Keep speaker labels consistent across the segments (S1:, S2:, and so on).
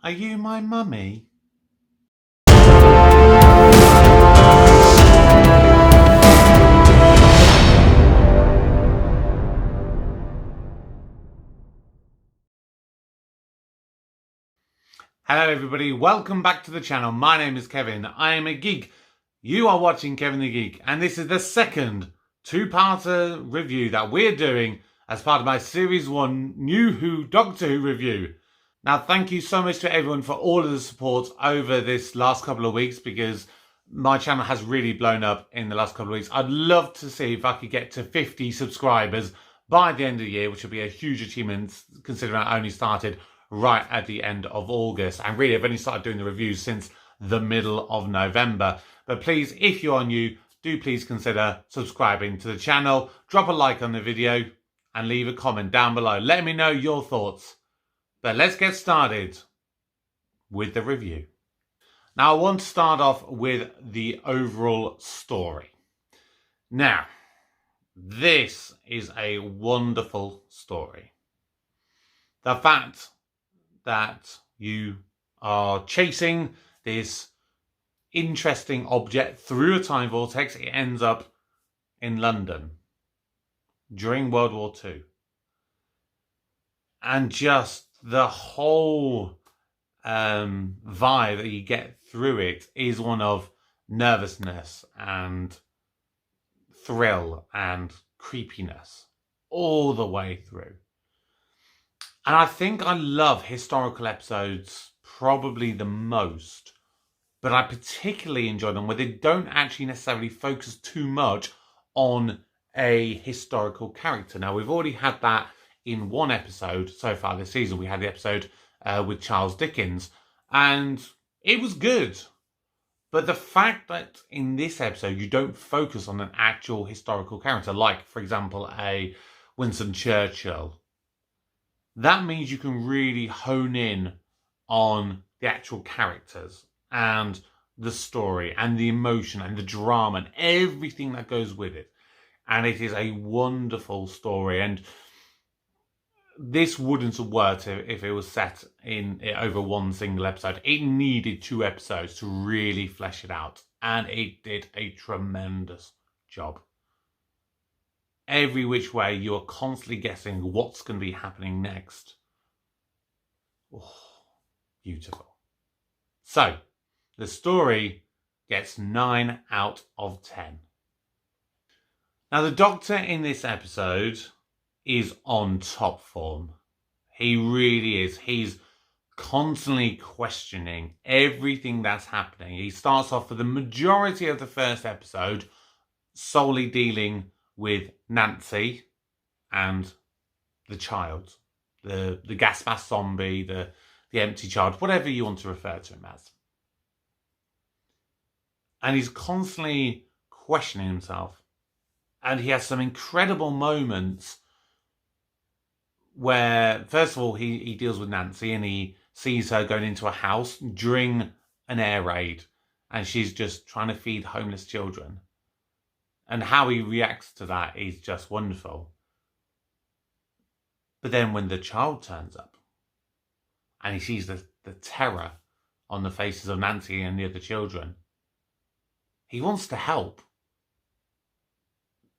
S1: Are you my mummy? Hello everybody, welcome back to the channel. My name is Kevin. I am a geek. You are watching Kevin the Geek, and this is the second two-parter review that we're doing as part of my Series 1 New Who Doctor Who review. Now, thank you so much to everyone for all of the support over this last couple of weeks, because my channel has really blown up in the last couple of weeks. I'd love to see if I could get to 50 subscribers by the end of the year, which would be a huge achievement considering I only started right at the end of August. And really, I've only started doing the reviews since the middle of November. But please, if you are new, do please consider subscribing to the channel. Drop a like on the video and leave a comment down below. Let me know your thoughts. But let's get started with the review. Now, I want to start off with the overall story. Now, this is a wonderful story. The fact that you are chasing this interesting object through a time vortex, it ends up in London during World War II. And just the whole vibe that you get through it is one of nervousness and thrill and creepiness all the way through. And I think I love historical episodes probably the most, but I particularly enjoy them where they don't actually necessarily focus too much on a historical character. Now, we've already had that in one episode so far this season. We had the episode with Charles Dickens, and it was good. But the fact that in this episode you don't focus on an actual historical character, like, for example, a Winston Churchill, that means you can really hone in on the actual characters and the story and the emotion and the drama and everything that goes with it. And it is a wonderful story. And this wouldn't have worked if it was set in over one single episode. It needed 2 episodes to really flesh it out. And it did a tremendous job. Every which way, you are constantly guessing what's going to be happening next. Oh, beautiful. So, the story gets 9 out of 10. Now, the Doctor in this episode is on top form. He really is. He's constantly questioning everything that's happening. He starts off for the majority of the first episode solely dealing with Nancy and the child, the gas mask zombie, the empty child, whatever you want to refer to him as. And he's constantly questioning himself. And he has some incredible moments where, first of all, he deals with Nancy and he sees her going into a house during an air raid, and she's just trying to feed homeless children. And how he reacts to that is just wonderful. But then when the child turns up and he sees the terror on the faces of Nancy and the other children, he wants to help.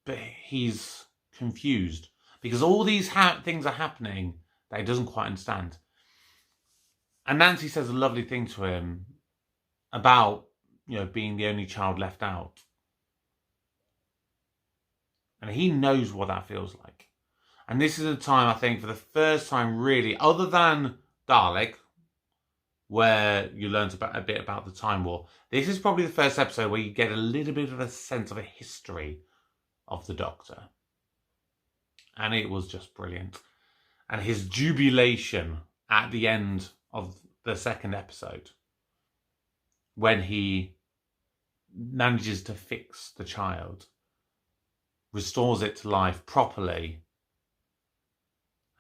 S1: But he's confused because all these things are happening that he doesn't quite understand. And Nancy says a lovely thing to him about, being the only child left out. And he knows what that feels like. And this is a time, I think, for the first time really, other than Dalek, where you learned a bit about the Time War, this is probably the first episode where you get a little bit of a sense of a history of the Doctor. And it was just brilliant. And his jubilation at the end of the second episode, when he manages to fix the child, restores it to life properly,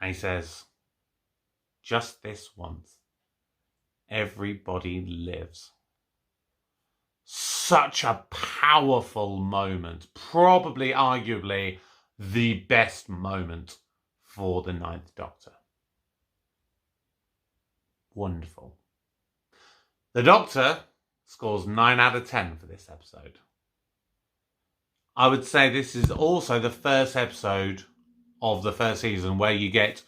S1: and he says, just this once, everybody lives. Such a powerful moment, probably arguably the best moment for the Ninth Doctor. Wonderful. The Doctor scores 9 out of 10 for this episode. I would say this is also the first episode of the first season where you get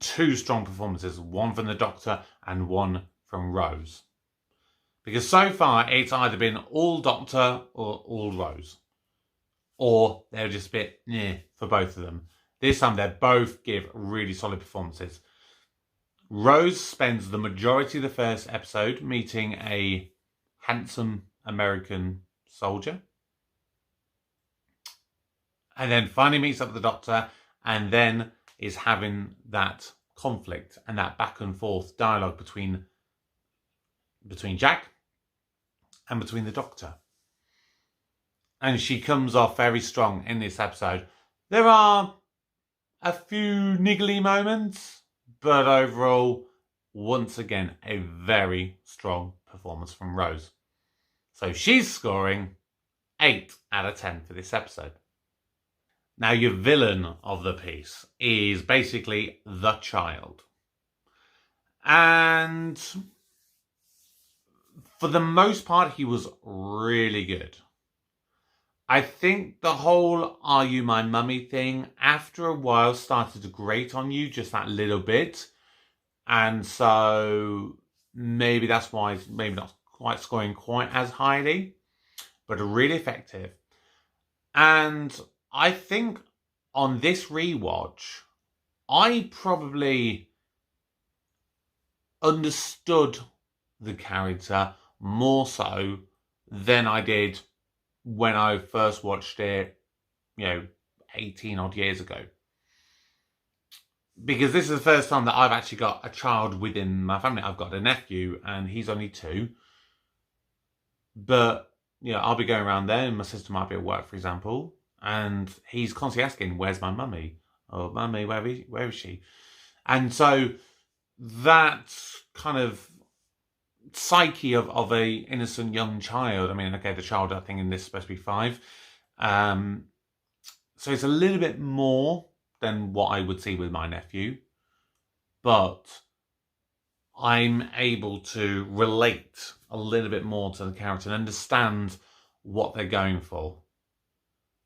S1: 2 strong performances, one from the Doctor and one from Rose. Because so far it's either been all Doctor or all Rose. Or they're just a bit for both of them. This time they both give really solid performances. Rose spends the majority of the first episode meeting a handsome American soldier. And then finally meets up with the Doctor and then is having that conflict and that back and forth dialogue between Jack and between the Doctor. And she comes off very strong in this episode. There are a few niggly moments, but overall, once again, a very strong performance from Rose. So she's scoring 8 out of 10 for this episode. Now, your villain of the piece is basically the child. And for the most part, he was really good. I think the whole "are you my mummy" thing, after a while, started to grate on you just that little bit. And so maybe that's why it's maybe not quite scoring quite as highly, but really effective. And I think on this rewatch, I probably understood the character more so than I did when I first watched it, 18 odd years ago. Because this is the first time that I've actually got a child within my family. I've got a nephew and he's only 2. But, I'll be going around there and my sister might be at work, for example. And he's constantly asking, "Where's my mummy?" Or, "Mummy, where is she?" And so that kind of psyche of a innocent young child. I mean, okay, the child I think in this is supposed to be 5. So it's a little bit more than what I would see with my nephew. But I'm able to relate a little bit more to the character and understand what they're going for.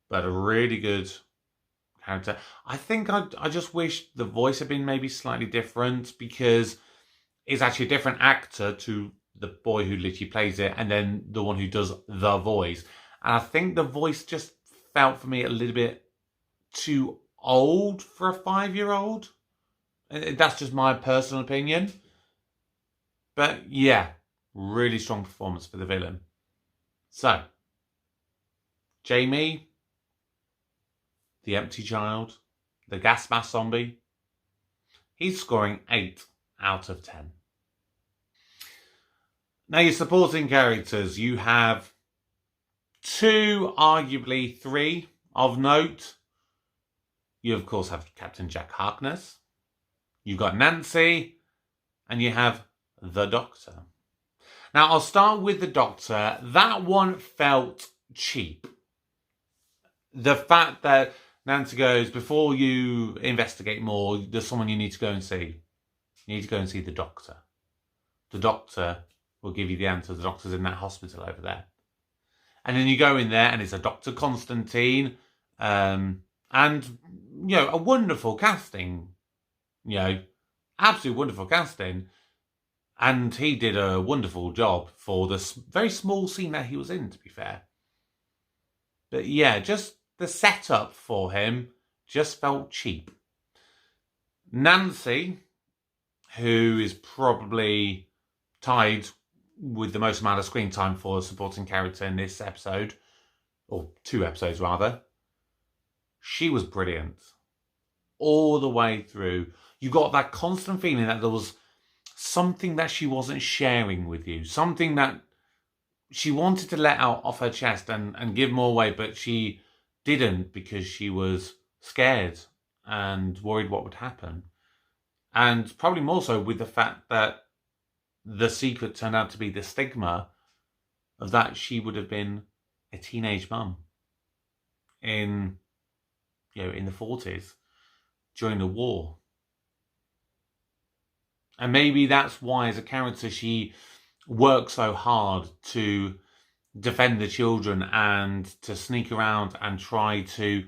S1: But a really good character. I think I just wish the voice had been maybe slightly different, because it's actually a different actor to the boy who literally plays it and then the one who does the voice. And I think the voice just felt for me a little bit too old for a 5-year-old. That's just my personal opinion. But yeah, really strong performance for the villain. So, Jamie, the empty child, the gas mask zombie, he's scoring 8 out of 10. Now, your supporting characters, you have 2, arguably 3 of note. You, of course, have Captain Jack Harkness. You've got Nancy. And you have the Doctor. Now, I'll start with the Doctor. That one felt cheap. The fact that Nancy goes, "Before you investigate more, there's someone you need to go and see. You need to go and see the Doctor. The Doctor will give you the answers. The Doctor's in that hospital over there." And then you go in there and it's a Dr. Constantine. And, a wonderful casting. Absolutely wonderful casting. And he did a wonderful job for the very small scene that he was in, to be fair. But yeah, just the setup for him just felt cheap. Nancy, who is probably tied with the most amount of screen time for a supporting character in this episode, or 2 episodes rather, she was brilliant. All the way through. You got that constant feeling that there was something that she wasn't sharing with you. Something that she wanted to let out off her chest and give more away, but she didn't because she was scared and worried what would happen. And probably more so with the fact that the secret turned out to be the stigma of that she would have been a teenage mum in the 40s during the war. And maybe that's why, as a character, she work so hard to defend the children and to sneak around and try to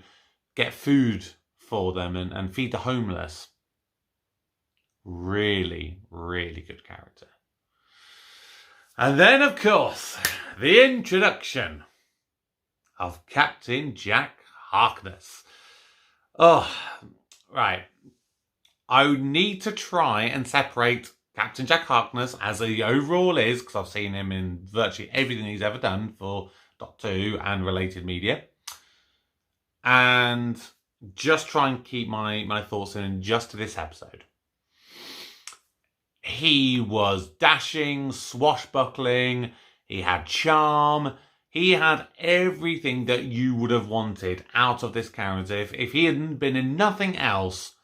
S1: get food for them and feed the homeless. Really, really good character. And then, of course, the introduction of Captain Jack Harkness. Oh, right. I would need to try and separate Captain Jack Harkness as he overall is, because I've seen him in virtually everything he's ever done for Doctor Who and related media. And just try and keep my thoughts in just to this episode. He was dashing, swashbuckling, he had charm, he had everything that you would have wanted out of this character. If he hadn't been in nothing else,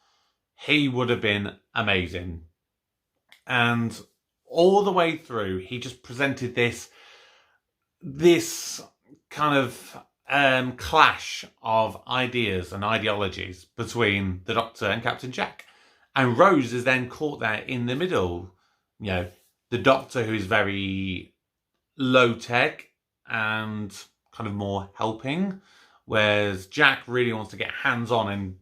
S1: he would have been amazing. And all the way through, he just presented this kind of clash of ideas and ideologies between the Doctor and Captain Jack. And Rose is then caught there in the middle. You know, the Doctor, who is very low-tech and kind of more helping, whereas Jack really wants to get hands-on and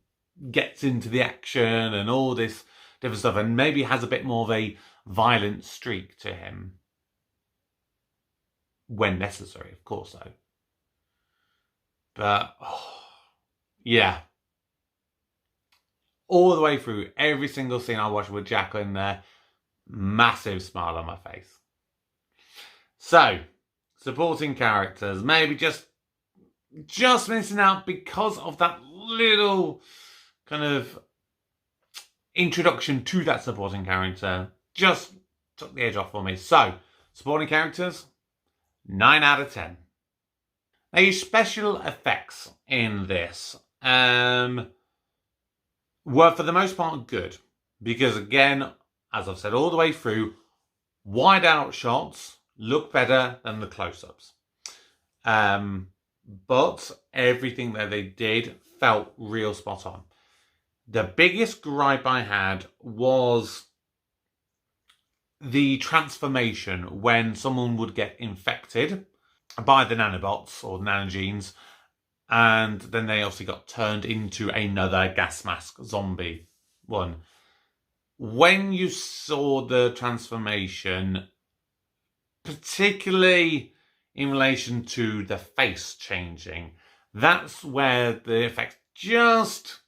S1: gets into the action and all this different stuff, and maybe has a bit more of a violent streak to him. When necessary, of course, though. But, yeah. All the way through, every single scene I watched with Jack in there, massive smile on my face. So, supporting characters, maybe just missing out because of that little kind of introduction to that supporting character. Just took the edge off for me. So, supporting characters, 9 out of 10. Now, your special effects in this were for the most part good. Because again, as I've said all the way through, wide out shots look better than the close-ups. But everything that they did felt real spot on. The biggest gripe I had was the transformation when someone would get infected by the nanobots or nanogenes, and then they obviously got turned into another gas mask zombie one. When you saw the transformation, particularly in relation to the face changing, that's where the effects just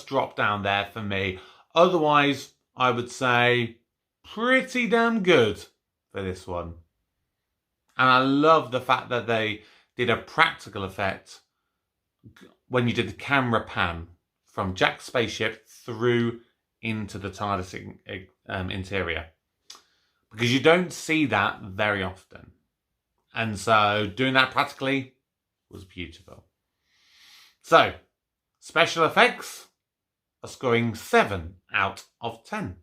S1: dropped down there for me. Otherwise, I would say pretty damn good for this one. And I love the fact that they did a practical effect when you did the camera pan from Jack's spaceship through into the TARDIS interior. Because you don't see that very often. And so doing that practically was beautiful. So, special effects are scoring 7 out of 10.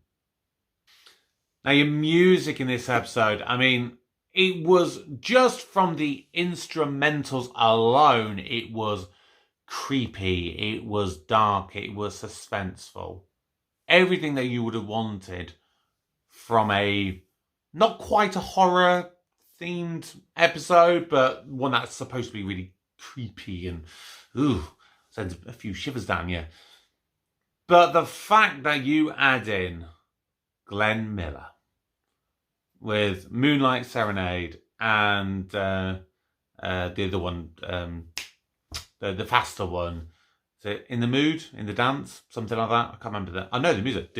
S1: Now, your music in this episode, I mean, it was just from the instrumentals alone, it was creepy, it was dark, it was suspenseful. Everything that you would have wanted from a, not quite a horror themed episode, but one that's supposed to be really creepy and, sends a few shivers down you. But the fact that you add in Glenn Miller with Moonlight Serenade and the other one, the faster one, is it In the Mood, In the Dance, something like that? I can't remember that. I know the music.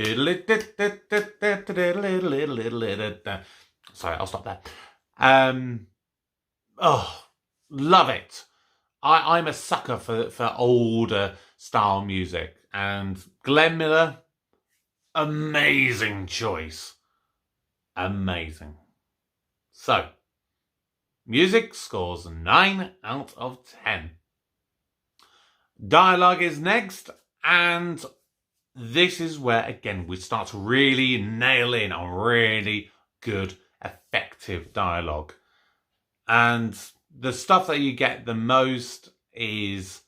S1: Sorry, I'll stop there. Love it. I'm a sucker for older style music, and Glenn Miller, amazing choice. Amazing. So, music scores 9 out of 10. Dialogue is next, and this is where, again, we start to really nail in a really good, effective dialogue. And the stuff that you get the most is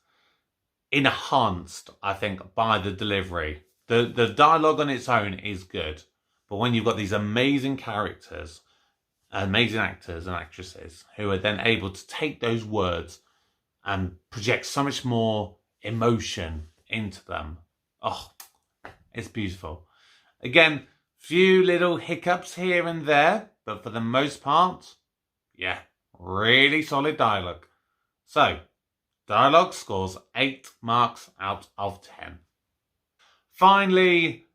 S1: enhanced, I think, by the delivery. The dialogue on its own is good. But when you've got these amazing characters amazing actors and actresses who are then able to take those words and project so much more emotion into them. Oh, it's beautiful. Again, few little hiccups here and there, but for the most part, yeah, really solid dialogue. So, dialogue scores 8 marks out of 10. Finally,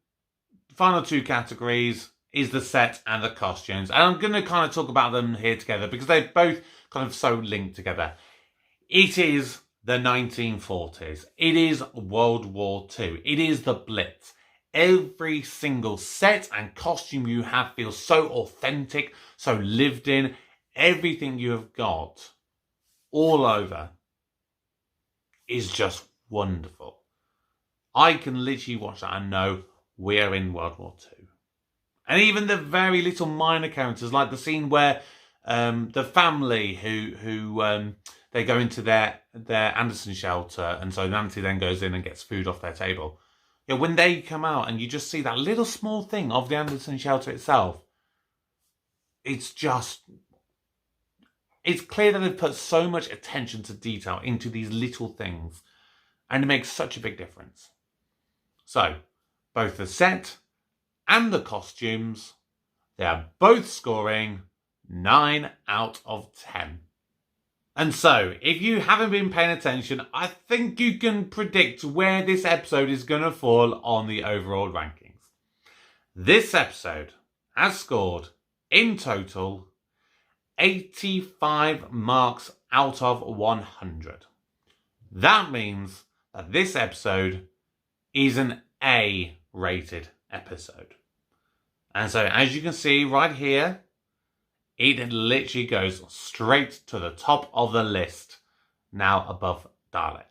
S1: final 2 categories is the set and the costumes. And I'm going to kind of talk about them here together because they're both kind of so linked together. It is the 1940s. It is World War II. It is the Blitz. Every single set and costume you have feels so authentic, so lived in. Everything you have got all over is just wonderful. I can literally watch that and know we're in World War II. And even the very little minor characters, like the scene where the family who they go into their Anderson shelter, and so Nancy then goes in and gets food off their table. You know, when they come out and you just see that little small thing of the Anderson shelter itself, it's clear that they've put so much attention to detail into these little things, and it makes such a big difference. So, both the set and the costumes, they are both scoring 9 out of 10. And so, if you haven't been paying attention, I think you can predict where this episode is going to fall on the overall rankings. This episode has scored, in total, 85 marks out of 100. That means that this episode is an A-rated episode. And so, as you can see right here, it literally goes straight to the top of the list, now above Dalek.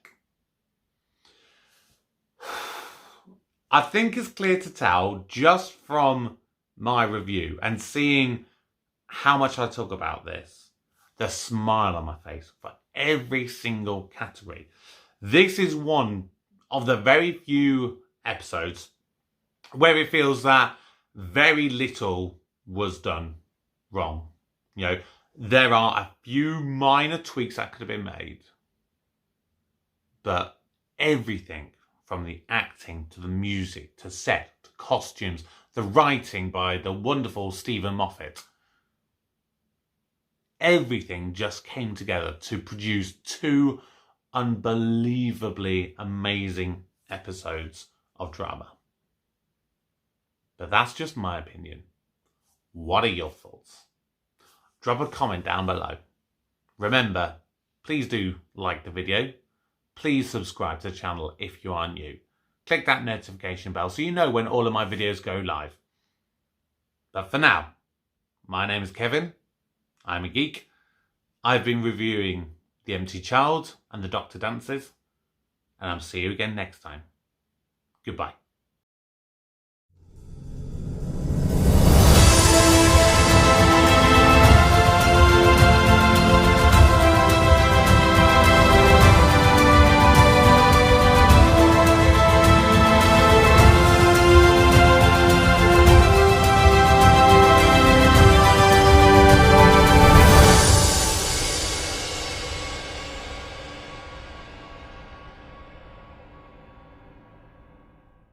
S1: I think it's clear to tell just from my review and seeing how much I talk about this, the smile on my face for every single category. This is one of the very few episodes where it feels that very little was done wrong. You know, there are a few minor tweaks that could have been made, but everything from the acting to the music to set to costumes, the writing by the wonderful Stephen Moffat, everything just came together to produce 2 unbelievably amazing episodes of drama. But that's just my opinion. What are your thoughts? Drop a comment down below. Remember, please do like the video. Please subscribe to the channel if you are new. Click that notification bell so you know when all of my videos go live. But for now, my name is Kevin. I'm a geek. I've been reviewing The Empty Child and The Doctor Dances. And I'll see you again next time. Goodbye.